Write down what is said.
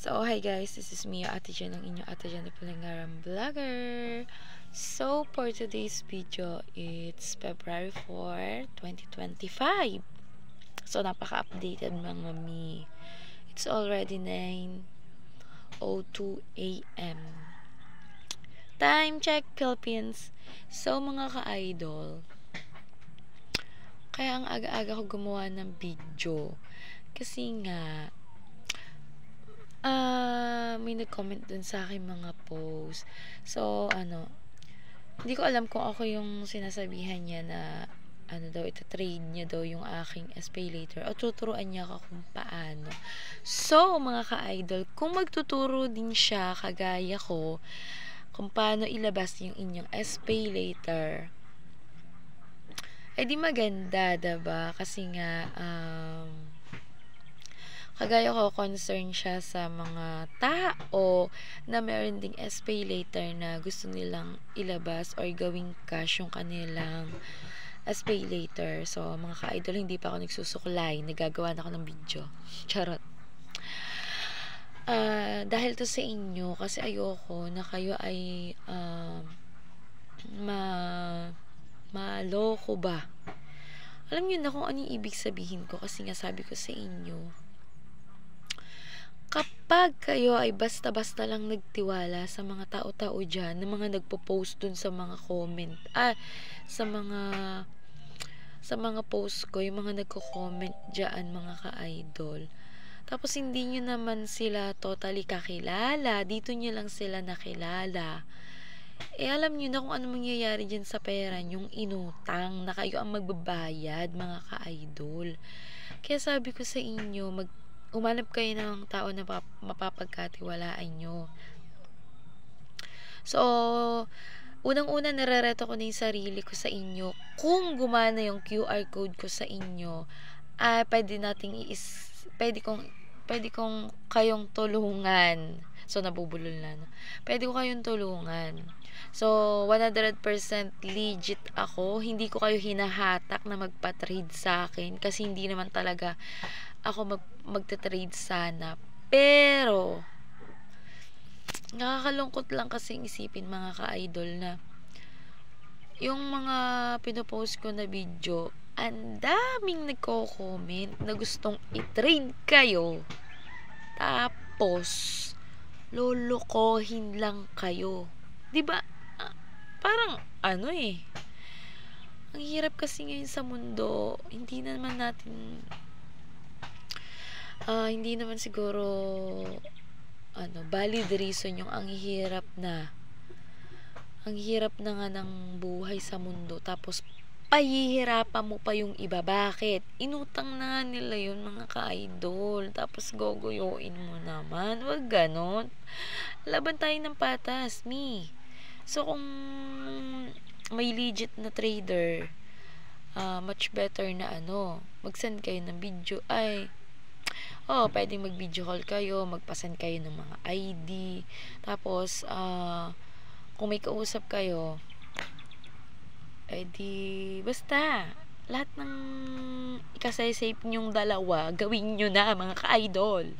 So, hi guys, this is Mia, Ate Jen, ang inyong Ate Jen na Pulangaram Vlogger. So, for today's video, it's February 4, 2025. So, napaka-updated mga mi. It's already 9:02 a.m. Time check, Philippines. So, mga ka-idol, kaya ang aga-aga ko gumawa ng video. Kasi nga, may nag-comment dun sa akin mga post. So, hindi ko alam kung ako yung sinasabihan niya na, ito-trade niya daw yung aking SPay later o tuturuan niya ako kung paano. So, mga ka-idol, kung magtuturo din siya, kagaya ko, kung paano ilabas yung inyong SPay later, ay di maganda, diba? Kasi nga, kagaya ko, concern siya sa mga tao na meron ding SPay later na gusto nilang ilabas or gawing cash yung kanilang SPay later. So, mga ka-idol, hindi pa ako nagsusuklay. Nagagawa na ako ng video. Charot. Dahil to sa inyo, kasi ayoko na kayo ay maloko ba? Alam niyo na kung ano yung ibig sabihin ko kasi nga sabi ko sa inyo, kapag kayo ay basta-basta lang nagtiwala sa mga tao-tao dyan, na mga nagpo-post dun sa mga comment, sa mga post ko, yung mga nagko-comment dyan, mga ka-idol. Tapos, hindi nyo naman sila totally kakilala. Dito nyo lang sila nakilala. Alam nyo na kung ano mangyayari dyan sa pera nyong inutang na kayo ang magbabayad, mga ka-idol. Kaya sabi ko sa inyo, umanap kayo ng tao na mapapagkatiwalaan nyo. So, unang-una narareto ko na yung sarili ko sa inyo. Kung gumana yung QR code ko sa inyo, pwede kong kayong tulungan. So, nabubulol na. Pwede ko kayong tulungan. So, 100% legit ako. Hindi ko kayo hinahatak na magpa-trade sa akin kasi hindi naman talaga ako magta-trade sana. Pero, nakakalungkot lang kasi isipin, mga ka-idol, na yung mga pinopost ko na video, ang daming nagko-comment na gustong i-trade kayo. Tapos, lolokohin lang kayo. Diba? Parang, ang hirap kasi ngayon sa mundo. Hindi naman siguro valid reason yung ang hirap na nga ng buhay sa mundo, tapos pahihirapan mo pa yung iba. Bakit? Inutang na nila yun, mga ka-idol, tapos goguyuin mo naman. Wag ganon. Laban tayo ng patas, So, kung may legit na trader, much better na mag-send kayo ng video. Pwedeng mag-video call kayo, magpa-send kayo ng mga ID. Tapos, kung may kausap kayo, basta, lahat ng ikasay-safe nyong dalawa, gawin nyo na, mga ka-idol.